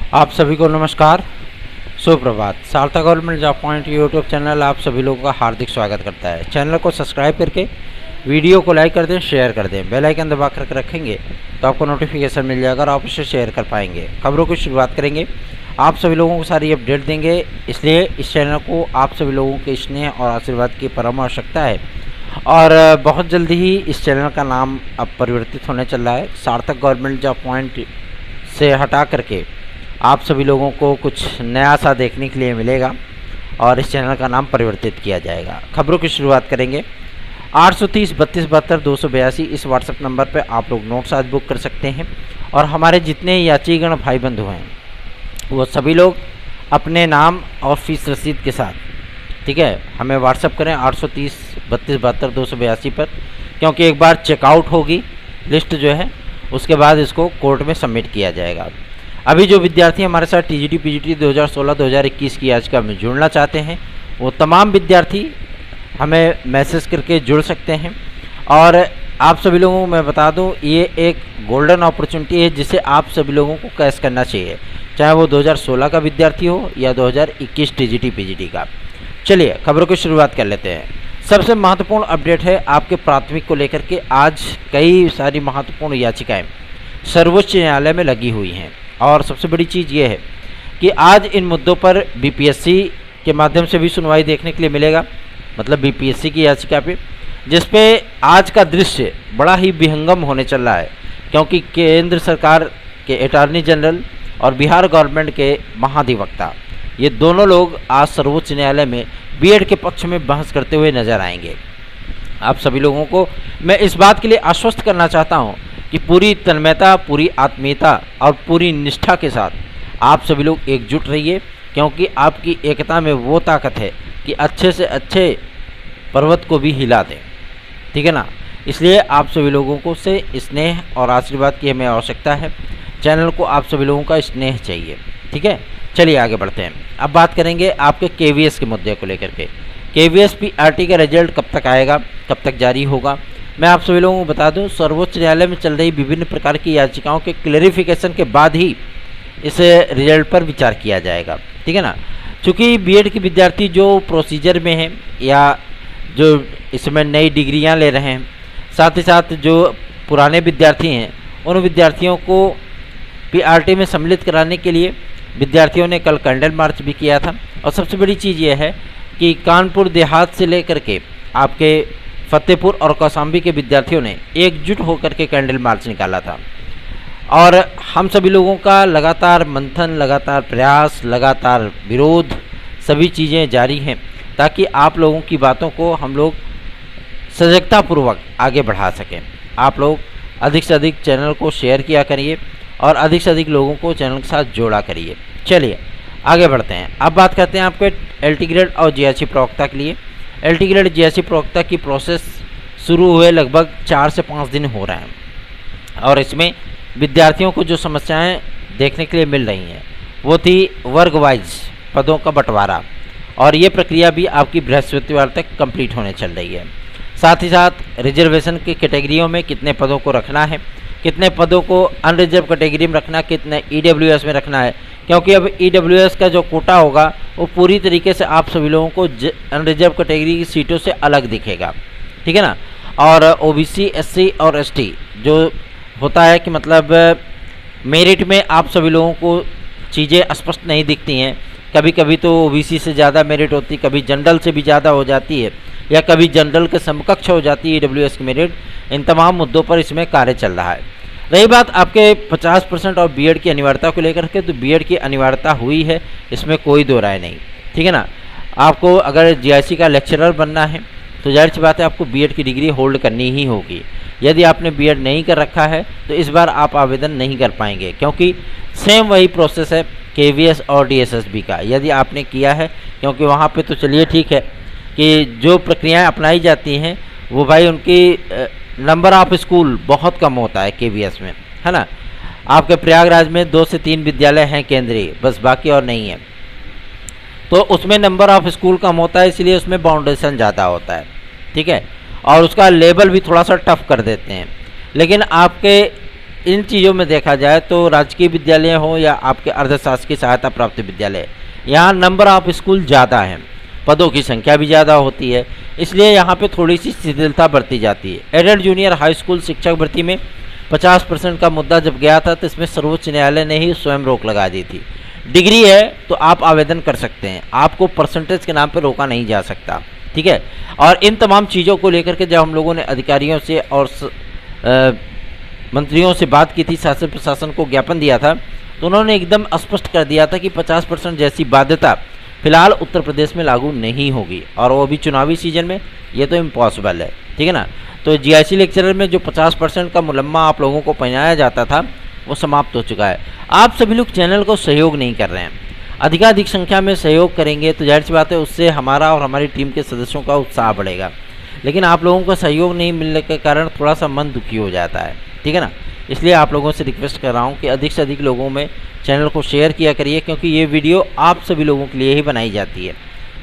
आप सभी को नमस्कार, सुप्रभात। सार्थक government job point YouTube channel आप सभी लोगों का हार्दिक स्वागत करता है। चैनल को सब्सक्राइब करके वीडियो को लाइक कर दें, शेयर कर दें। बेल आइकन दबा कर रखेंगे तो आपको नोटिफिकेशन मिल जाएगा और आप उसे शेयर कर पाएंगे। खबरों की शुरुआत करेंगे, आप सभी लोगों को सारी अपडेट देंगे, इसलिए इस चैनल को आप सभी लोगों के स्नेह और आशीर्वाद की परम आवश्यकता है। और बहुत जल्दी ही इस चैनल का नाम अब परिवर्तित होने चल रहा है। सार्थक गवर्नमेंट जॉब पॉइंट से हटा करके आप सभी लोगों को कुछ नया सा देखने के लिए मिलेगा और इस चैनल का नाम परिवर्तित किया जाएगा। खबरों की शुरुआत करेंगे। 830 32 72 282 इस व्हाट्सएप नंबर पर आप लोग नोट्स आज बुक कर सकते हैं। और हमारे जितने यात्रीगण भाई बंधु हैं वो सभी लोग अपने नाम और फीस रसीद के साथ, ठीक है, हमें व्हाट्सएप करें 830 32 72 282 पर, क्योंकि एक बार चेकआउट होगी लिस्ट जो है उसके बाद इसको कोर्ट में सबमिट किया जाएगा। अभी जो विद्यार्थी हमारे साथ टीजीटी पीजीटी 2016-2021 की याचिका में जुड़ना चाहते हैं वो तमाम विद्यार्थी हमें मैसेज करके जुड़ सकते हैं। और आप सभी लोगों को मैं बता दूं, ये एक गोल्डन अपॉर्चुनिटी है जिसे आप सभी लोगों को कैश करना चाहिए, चाहे वो 2016 का विद्यार्थी हो या 2021 टीजीटी पीजीटी का। चलिए खबरों की शुरुआत कर लेते हैं। सबसे महत्वपूर्ण अपडेट है आपके प्राथमिक को लेकर के। आज कई सारी महत्वपूर्ण याचिकाएं सर्वोच्च न्यायालय में लगी हुई हैं और सबसे बड़ी चीज़ ये है कि आज इन मुद्दों पर बीपीएससी के माध्यम से भी सुनवाई देखने के लिए मिलेगा, मतलब बीपीएससी की याचिका पे, जिसपे आज का दृश्य बड़ा ही विहंगम होने चल रहा है, क्योंकि केंद्र सरकार के अटॉर्नी जनरल और बिहार गवर्नमेंट के महाधिवक्ता ये दोनों लोग आज सर्वोच्च न्यायालय में बीएड के पक्ष में बहस करते हुए नजर आएंगे। आप सभी लोगों को मैं इस बात के लिए आश्वस्त करना चाहता हूं कि पूरी तन्मयता, पूरी आत्मीयता और पूरी निष्ठा के साथ आप सभी लोग एकजुट रहिए, क्योंकि आपकी एकता में वो ताकत है कि अच्छे से अच्छे पर्वत को भी हिला दें, ठीक है ना। इसलिए आप सभी लोगों को से स्नेह और आशीर्वाद की हमें आवश्यकता है। चैनल को आप सभी लोगों का स्नेह चाहिए, ठीक है। चलिए आगे बढ़ते हैं। अब बात करेंगे आपके केवीएस के मुद्दे को लेकर के। केवीएस पीआरटी का रिजल्ट कब तक आएगा, कब तक जारी होगा, मैं आप सभी लोगों को बता दूं, सर्वोच्च न्यायालय में चल रही विभिन्न प्रकार की याचिकाओं के क्लेरिफिकेशन के बाद ही इस रिजल्ट पर विचार किया जाएगा, ठीक है ना। चूँकि बीएड के विद्यार्थी जो प्रोसीजर में हैं या जो इसमें नई डिग्रियां ले रहे हैं, साथ ही साथ जो पुराने विद्यार्थी हैं उन विद्यार्थियों को पीआरटी में सम्मिलित कराने के लिए विद्यार्थियों ने कल कैंडल मार्च भी किया था। और सबसे बड़ी चीज़ यह है कि कानपुर देहात से लेकर के आपके फतेहपुर और कौशाम्बी के विद्यार्थियों ने एकजुट होकर के कैंडल मार्च निकाला था। और हम सभी लोगों का लगातार मंथन, लगातार प्रयास, लगातार विरोध, सभी चीज़ें जारी हैं ताकि आप लोगों की बातों को हम लोग सजगतापूर्वक आगे बढ़ा सकें। आप लोग अधिक से अधिक चैनल को शेयर किया करिए और अधिक से अधिक लोगों को चैनल के साथ जोड़ा करिए। चलिए आगे बढ़ते हैं। अब बात करते हैं आपके एलटी ग्रेड और जीआईसी प्रवक्ता के लिए। एलटी ग्रेड जीआईसी प्रवक्ता की प्रोसेस शुरू हुए लगभग 4 से 5 दिन हो रहे हैं और इसमें विद्यार्थियों को जो समस्याएं देखने के लिए मिल रही हैं वो थी वर्ग वाइज पदों का बंटवारा, और ये प्रक्रिया भी आपकी बृहस्पतिवार तक कंप्लीट होने चल रही है। साथ ही साथ रिजर्वेशन की कैटेगरियों में कितने पदों को रखना है, कितने पदों को अनरिजर्व कैटेगरी में रखना, कितने ईडब्ल्यूएस में रखना है, क्योंकि अब ईडब्ल्यूएस का जो कोटा होगा वो पूरी तरीके से आप सभी लोगों को अनरिजर्व कैटेगरी की सीटों से अलग दिखेगा, ठीक है ना। और ओबीसी, एससी और एसटी जो होता है कि मतलब मेरिट में आप सभी लोगों को चीज़ें स्पष्ट नहीं दिखती हैं। कभी कभी तो ओबीसी से ज़्यादा मेरिट होती, कभी जनरल से भी ज़्यादा हो जाती है, या कभी जनरल के समकक्ष हो जाती है ईडब्ल्यूएस की मेरिट। इन तमाम मुद्दों पर इसमें कार्य चल रहा है। रही बात आपके 50% और बीएड की अनिवार्यता को लेकर के, तो बीएड की अनिवार्यता हुई है, इसमें कोई दो राय नहीं, ठीक है ना। आपको अगर जीआईसी का लेक्चरर बनना है तो जाहिर सी बात है आपको बीएड की डिग्री होल्ड करनी ही होगी। यदि आपने बीएड नहीं कर रखा है तो इस बार आप आवेदन नहीं कर पाएंगे, क्योंकि सेम वही प्रोसेस है केवीएस और डीएसएसबी का। यदि आपने किया है, क्योंकि वहाँ पे तो चलिए ठीक है कि जो प्रक्रियाएं अपनाई जाती हैं वो भाई उनकी नंबर ऑफ स्कूल बहुत कम होता है केवीएस में, है ना। आपके प्रयागराज में 2 से 3 विद्यालय हैं केंद्रीय, बस, बाकी और नहीं है। तो उसमें नंबर ऑफ स्कूल कम होता है, इसलिए उसमें बाउंडेशन ज़्यादा होता है, ठीक है, और उसका लेवल भी थोड़ा सा टफ कर देते हैं। लेकिन आपके इन चीज़ों में देखा जाए तो राजकीय विद्यालय हो या आपके अर्धशासकीय सहायता प्राप्त विद्यालय, यहाँ नंबर ऑफ स्कूल ज़्यादा हैं, पदों की संख्या भी ज़्यादा होती है, इसलिए यहाँ पे थोड़ी सी शिथिलता बरती जाती है। एडल्ट जूनियर हाई स्कूल शिक्षक भर्ती में 50% का मुद्दा जब गया था तो इसमें सर्वोच्च न्यायालय ने ही स्वयं रोक लगा दी थी। डिग्री है तो आप आवेदन कर सकते हैं, आपको परसेंटेज के नाम पर रोका नहीं जा सकता, ठीक है। और इन तमाम चीज़ों को लेकर के जब हम लोगों ने अधिकारियों से और मंत्रियों से बात की थी, शासन प्रशासन को ज्ञापन दिया था, तो उन्होंने एकदम स्पष्ट कर दिया था कि 50% जैसी बाध्यता फिलहाल उत्तर प्रदेश में लागू नहीं होगी, और वो भी चुनावी सीजन में, ये तो इम्पॉसिबल है, ठीक है ना। तो जीआईसी लेक्चरर में जो 50% का मुलम्मा आप लोगों को पहनाया जाता था वो समाप्त हो चुका है। आप सभी लोग चैनल को सहयोग नहीं कर रहे हैं, अधिकाधिक संख्या में सहयोग करेंगे तो जाहिर सी बात है उससे हमारा और हमारी टीम के सदस्यों का उत्साह बढ़ेगा, लेकिन आप लोगों का सहयोग नहीं मिलने के कारण थोड़ा सा मन दुखी हो जाता है, ठीक है ना। इसलिए आप लोगों से रिक्वेस्ट कर रहा हूँ कि अधिक से अधिक लोगों में चैनल को शेयर किया करिए, क्योंकि ये वीडियो आप सभी लोगों के लिए ही बनाई जाती है,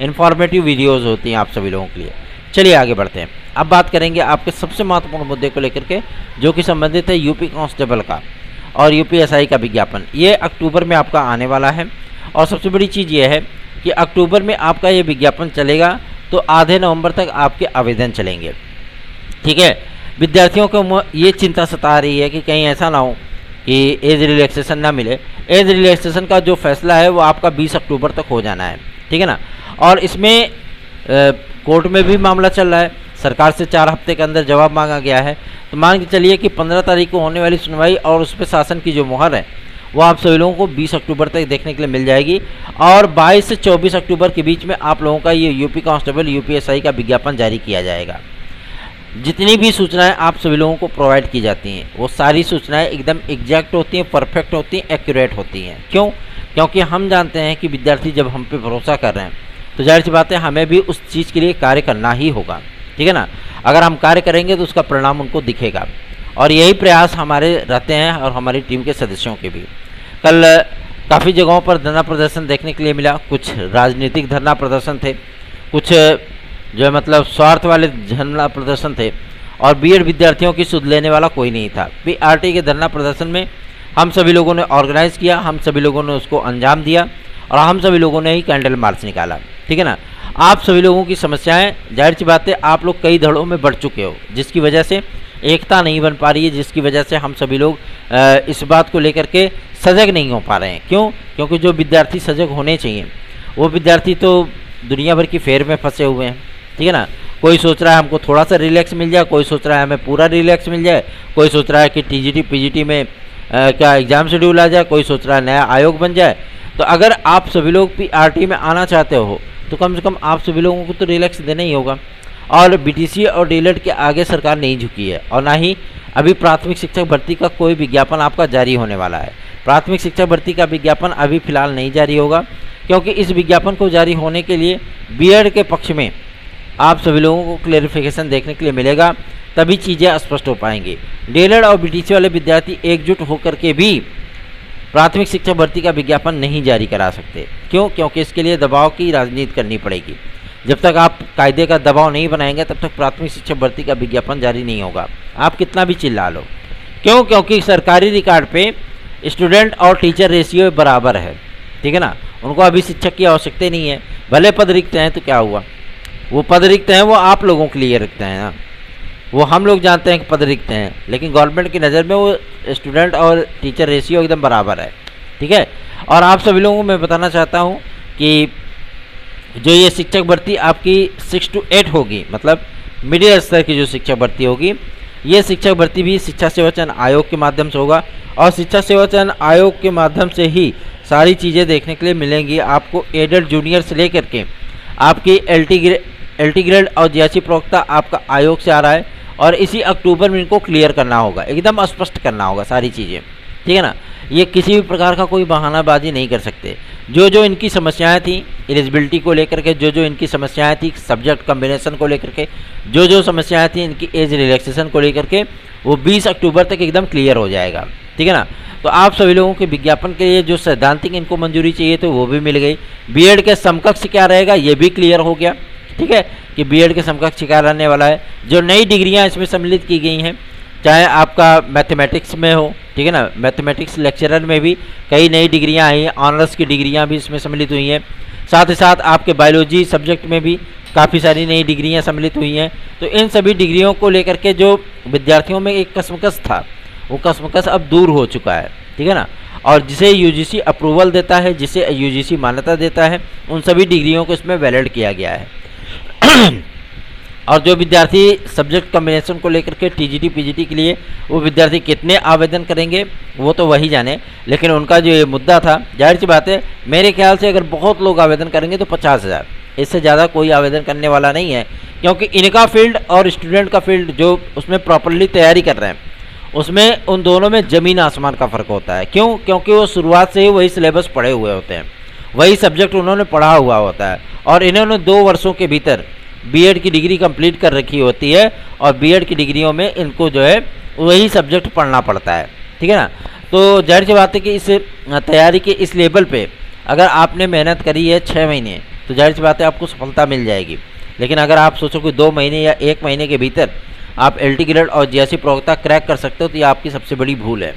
इन्फॉर्मेटिव वीडियोज़ होती हैं आप सभी लोगों के लिए। चलिए आगे बढ़ते हैं। अब बात करेंगे आपके सबसे महत्वपूर्ण मुद्दे को लेकर के, जो कि संबंधित है यूपी कांस्टेबल का और यूपीएसआई का विज्ञापन। ये अक्टूबर में आपका आने वाला है, और सबसे बड़ी चीज़ ये है कि अक्टूबर में आपका ये विज्ञापन चलेगा तो आधे नवंबर तक आपके आवेदन चलेंगे, ठीक है। विद्यार्थियों को ये चिंता सता रही है कि कहीं ऐसा ना हो कि एज रिलैक्सेशन ना मिले। एज रिलैक्सेशन का जो फैसला है वो आपका 20 अक्टूबर तक हो जाना है, ठीक है ना। और इसमें कोर्ट में भी मामला चल रहा है, सरकार से 4 हफ्ते के अंदर जवाब मांगा गया है, तो मान के चलिए कि 15 तारीख को होने वाली सुनवाई और उस पर शासन की जो मुहर है वो आप सभी लोगों को 20 अक्टूबर तक देखने के लिए मिल जाएगी, और 22 से 24 अक्टूबर के बीच में आप लोगों का ये यूपी कांस्टेबल यूपीएसआई का विज्ञापन जारी किया जाएगा। जितनी भी सूचनाएं आप सभी लोगों को प्रोवाइड की जाती हैं वो सारी सूचनाएं एकदम एग्जैक्ट होती हैं, परफेक्ट होती हैं, एक्यूरेट होती हैं। क्यों? क्योंकि हम जानते हैं कि विद्यार्थी जब हम पे भरोसा कर रहे हैं तो जाहिर सी बात है हमें भी उस चीज़ के लिए कार्य करना ही होगा, ठीक है ना। अगर हम कार्य करेंगे तो उसका परिणाम उनको दिखेगा, और यही प्रयास हमारे रहते हैं और हमारी टीम के सदस्यों के भी। कल काफ़ी जगहों पर धरना प्रदर्शन देखने के लिए मिला, कुछ राजनीतिक धरना प्रदर्शन थे, कुछ जो है मतलब स्वार्थ वाले धरना प्रदर्शन थे, और बीएड विद्यार्थियों की सुध लेने वाला कोई नहीं था। पीआरटी के धरना प्रदर्शन में हम सभी लोगों ने ऑर्गेनाइज़ किया, हम सभी लोगों ने उसको अंजाम दिया, और हम सभी लोगों ने ही कैंडल मार्च निकाला, ठीक है ना। आप सभी लोगों की समस्याएं जाहिर सी बात है आप लोग कई धड़ों में बढ़ चुके हो, जिसकी वजह से एकता नहीं बन पा रही है, जिसकी वजह से हम सभी लोग इस बात को लेकर के सजग नहीं हो पा रहे हैं। क्यों? क्योंकि जो विद्यार्थी सजग होने चाहिए वो विद्यार्थी तो दुनिया भर की फेर में फंसे हुए हैं, ठीक है ना। कोई सोच रहा है हमको थोड़ा सा रिलैक्स मिल जाए, कोई सोच रहा है हमें पूरा रिलैक्स मिल जाए, कोई सोच रहा है कि टीजीटी पीजीटी में क्या एग्ज़ाम शेड्यूल आ जाए, कोई सोच रहा है नया आयोग बन जाए। तो अगर आप सभी लोग पीआरटी में आना चाहते हो तो कम से कम आप सभी लोगों को तो रिलैक्स देना ही होगा। और बीटीसी और डीएलएड के आगे सरकार नहीं झुकी है, और ना ही अभी प्राथमिक शिक्षक भर्ती का कोई विज्ञापन आपका जारी होने वाला है। प्राथमिक शिक्षक भर्ती का विज्ञापन अभी फिलहाल नहीं जारी होगा, क्योंकि इस विज्ञापन को जारी होने के लिए बीएड के पक्ष में आप सभी लोगों को क्लेरिफिकेशन देखने के लिए मिलेगा, तभी चीज़ें स्पष्ट हो पाएंगी। डीएलएड और बीटीसी वाले विद्यार्थी एकजुट होकर के भी प्राथमिक शिक्षक भर्ती का विज्ञापन नहीं जारी करा सकते। क्यों? क्योंकि इसके लिए दबाव की राजनीति करनी पड़ेगी। जब तक आप कायदे का दबाव नहीं बनाएंगे तब तक प्राथमिक शिक्षक भर्ती का विज्ञापन जारी नहीं होगा, आप कितना भी चिल्ला लो। क्यों? क्योंकि सरकारी रिकॉर्ड पे स्टूडेंट और टीचर रेशियो बराबर है, ठीक है ना। उनको अभी शिक्षक की आवश्यकता नहीं है, भले पद रिक्त हैं तो क्या हुआ, वो पद रिक्त हैं वो आप लोगों के लिए रिक्त हैं ना, वो हम लोग जानते हैं कि पद रिक्त हैं, लेकिन गवर्नमेंट की नज़र में वो स्टूडेंट और टीचर रेशियो एकदम बराबर है, ठीक है। और आप सभी लोगों को मैं बताना चाहता हूँ कि जो ये शिक्षक भर्ती आपकी 6 to 8 होगी, मतलब मिडिल स्तर की जो शिक्षक भर्ती होगी, ये शिक्षक भर्ती भी शिक्षा सेवा चयन आयोग के माध्यम से होगा, और शिक्षा सेवा चयन आयोग के माध्यम से ही सारी चीज़ें देखने के लिए मिलेंगी आपको। एडल्ट जूनियर से लेकर के आपकी एलटी ग्रेड और जीआईसी प्रवक्ता आपका आयोग से आ रहा है, और इसी अक्टूबर में इनको क्लियर करना होगा, एकदम स्पष्ट करना होगा सारी चीज़ें, ठीक है ना। ये किसी भी प्रकार का कोई बहानाबाजी नहीं कर सकते। जो जो इनकी समस्याएं थी एलिजिबिलिटी को लेकर के, जो जो इनकी समस्याएं थी सब्जेक्ट कम्बिनेशन को लेकर के, जो जो समस्याएं थी इनकी एज रिलैक्सेशन को लेकर के, वो 20 अक्टूबर तक एकदम क्लियर हो जाएगा, ठीक है ना। तो आप सभी लोगों के विज्ञापन के लिए जो सैद्धांतिक इनको मंजूरी चाहिए तो वो भी मिल गई। बीएड के समकक्ष क्या रहेगा ये भी क्लियर हो गया, ठीक है, कि बीएड के समकक्ष क्या रहने वाला है। जो नई डिग्रियां इसमें सम्मिलित की गई हैं चाहे आपका मैथमेटिक्स में हो, ठीक है ना, मैथमेटिक्स लेक्चरर में भी कई नई डिग्रियां आई हैं, ऑनर्स की डिग्रियां भी इसमें सम्मिलित हुई हैं। साथ ही साथ आपके बायोलॉजी सब्जेक्ट में भी काफ़ी सारी नई डिग्रियां सम्मिलित हुई हैं। तो इन सभी डिग्रियों को लेकर के जो विद्यार्थियों में एक कसमकस था, वो कसमकस अब दूर हो चुका है, ठीक है ना। और जिसे यूजीसी अप्रूवल देता है, जिसे यूजीसी मान्यता देता है, उन सभी डिग्रियों को इसमें वैलिड किया गया है। और जो विद्यार्थी सब्जेक्ट कॉम्बिनेशन को लेकर के टीजीटी पीजीटी के लिए, वो विद्यार्थी कितने आवेदन करेंगे वो तो वही जाने, लेकिन उनका जो ये मुद्दा था, जाहिर सी बात है मेरे ख्याल से अगर बहुत लोग आवेदन करेंगे तो 50,000, इससे ज़्यादा कोई आवेदन करने वाला नहीं है। क्योंकि इनका फील्ड और स्टूडेंट का फील्ड जो उसमें प्रॉपरली तैयारी कर रहे हैं, उसमें उन दोनों में ज़मीन आसमान का फ़र्क होता है। क्यों? क्योंकि वो शुरुआत से ही वही सिलेबस पढ़े हुए होते हैं, वही सब्जेक्ट उन्होंने पढ़ा हुआ होता है, और इन्होंने 2 वर्षों के भीतर बीएड की डिग्री कंप्लीट कर रखी होती है, और बीएड की डिग्रियों में इनको जो है वही सब्जेक्ट पढ़ना पड़ता है, ठीक है ना। तो जाहिर सी बात है कि इस तैयारी के इस लेवल पे अगर आपने मेहनत करी है 6 महीने, तो जाहिर सी बात है आपको सफलता मिल जाएगी। लेकिन अगर आप सोचो कि 2 महीने या 1 महीने के भीतर आप एलटी ग्रेड और जीएससी प्रवक्ता क्रैक कर सकते हो, तो ये आपकी सबसे बड़ी भूल है,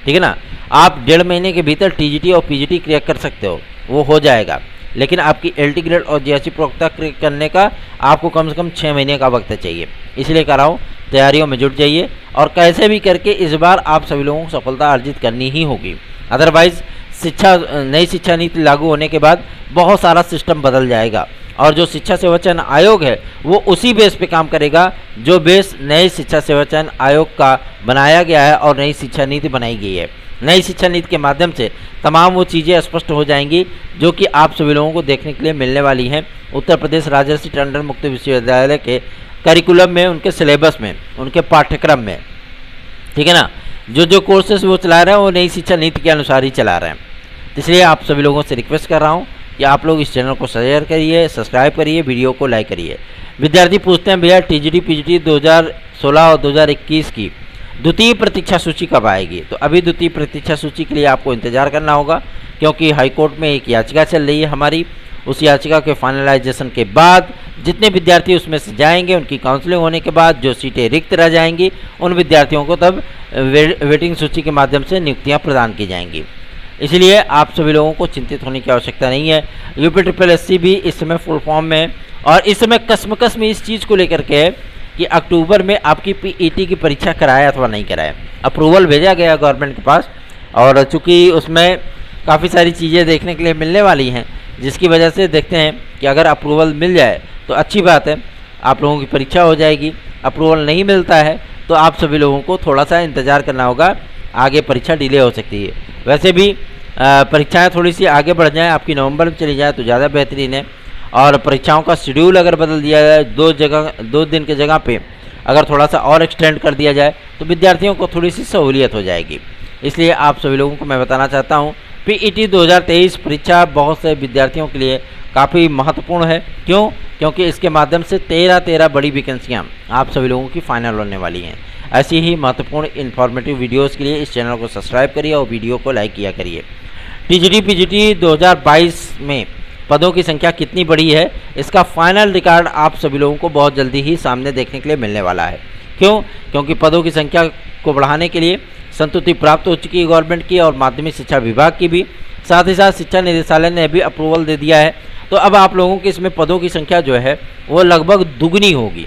ठीक है ना। आप 1.5 महीने के भीतर टीजीटी और पीजीटी क्रैक कर सकते हो, वो हो जाएगा, लेकिन आपकी एलटी ग्रेड और जीएससी प्रवक्ता क्रैक करने का आपको कम से कम 6 महीने का वक्त चाहिए। इसलिए कह रहा हूँ, तैयारियों में जुट जाइए, और कैसे भी करके इस बार आप सभी लोगों को सफलता अर्जित करनी ही होगी। अदरवाइज़ नई शिक्षा नीति लागू होने के बाद बहुत सारा सिस्टम बदल जाएगा, और जो शिक्षा सेवा चयन आयोग है वो उसी बेस पे काम करेगा जो बेस नए शिक्षा सेवा चयन आयोग का बनाया गया है और नई शिक्षा नीति बनाई गई है। नई शिक्षा नीति के माध्यम से तमाम वो चीज़ें स्पष्ट हो जाएंगी जो कि आप सभी लोगों को देखने के लिए मिलने वाली हैं उत्तर प्रदेश राजर्षि टंडन मुक्त विश्वविद्यालय के करिकुलम में, उनके सिलेबस में, उनके पाठ्यक्रम में, ठीक है ना। जो कोर्सेज वो चला रहे हैं वो नई शिक्षा नीति के अनुसार ही चला रहे हैं। इसलिए आप सभी लोगों से रिक्वेस्ट कर रहा हूँ कि आप लोग इस चैनल को शेयर करिए, सब्सक्राइब करिए, वीडियो को लाइक करिए। विद्यार्थी पूछते हैं भैया टीजीटी पीजीटी 2016 और 2021 की द्वितीय प्रतीक्षा सूची कब आएगी? तो अभी द्वितीय प्रतीक्षा सूची के लिए आपको इंतजार करना होगा, क्योंकि हाईकोर्ट में एक याचिका चल रही है हमारी। उस याचिका के फाइनलाइजेशन के बाद जितने विद्यार्थी उसमें से जाएंगे, उनकी काउंसलिंग होने के बाद जो सीटें रिक्त रह जाएंगी, उन विद्यार्थियों को तब वेटिंग सूची के माध्यम से नियुक्तियाँ प्रदान की जाएंगी। इसलिए आप सभी लोगों को चिंतित होने की आवश्यकता नहीं है। यूपीएससी भी इस समय फुल फॉर्म में है, और इस समय कसमकस में इस चीज़ को लेकर के है कि अक्टूबर में आपकी पीईटी की परीक्षा कराए अथवा नहीं कराए। अप्रूवल भेजा गया गवर्नमेंट के पास, और चूँकि उसमें काफ़ी सारी चीज़ें देखने के लिए मिलने वाली हैं, जिसकी वजह से देखते हैं कि अगर अप्रूवल मिल जाए तो अच्छी बात है, आप लोगों की परीक्षा हो जाएगी। अप्रूवल नहीं मिलता है तो आप सभी लोगों को थोड़ा सा इंतज़ार करना होगा, आगे परीक्षा डिले हो सकती है। वैसे भी परीक्षाएं थोड़ी सी आगे बढ़ जाएं, आपकी नवंबर में चली जाए तो ज़्यादा बेहतरीन है। और परीक्षाओं का शेड्यूल अगर बदल दिया जाए, 2 दिन की जगह पे अगर थोड़ा सा और एक्सटेंड कर दिया जाए, तो विद्यार्थियों को थोड़ी सी सहूलियत हो जाएगी। इसलिए आप सभी लोगों को मैं बताना चाहता हूँ, पीईटी 2023 परीक्षा बहुत से विद्यार्थियों के लिए काफ़ी महत्वपूर्ण है। क्यों? क्योंकि इसके माध्यम से 13 बड़ी वैकेंसियाँ आप सभी लोगों की फाइनल होने वाली हैं। ऐसी ही महत्वपूर्ण इन्फॉर्मेटिव वीडियोस के लिए इस चैनल को सब्सक्राइब करिए और वीडियो को लाइक किया करिए। टीजीटी पीजीटी 2022 में पदों की संख्या कितनी बढ़ी है, इसका फाइनल रिकॉर्ड आप सभी लोगों को बहुत जल्दी ही सामने देखने के लिए मिलने वाला है। क्यों? क्योंकि पदों की संख्या को बढ़ाने के लिए संतुष्टि प्राप्त हो चुकी है गवर्नमेंट की और माध्यमिक शिक्षा विभाग की भी, साथ ही साथ शिक्षा निदेशालय ने भी अप्रूवल दे दिया है। तो अब आप लोगों की इसमें पदों की संख्या जो है वो लगभग दुगनी होगी,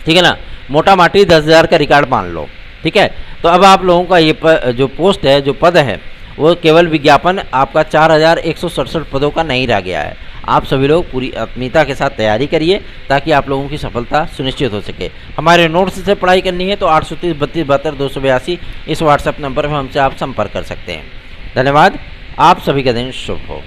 ठीक है ना। मोटा माटी 10,000 का रिकॉर्ड मान लो, ठीक है। तो अब आप लोगों का ये जो पोस्ट है, जो पद है, वो केवल विज्ञापन आपका 4,167 पदों का नहीं रह गया है। आप सभी लोग पूरी आत्मीयता के साथ तैयारी करिए ताकि आप लोगों की सफलता सुनिश्चित हो सके। हमारे नोट्स से पढ़ाई करनी है तो 830 32 72 282 इस व्हाट्सएप नंबर पर हमसे आप संपर्क कर सकते हैं। धन्यवाद। आप सभी का दिन शुभ हो।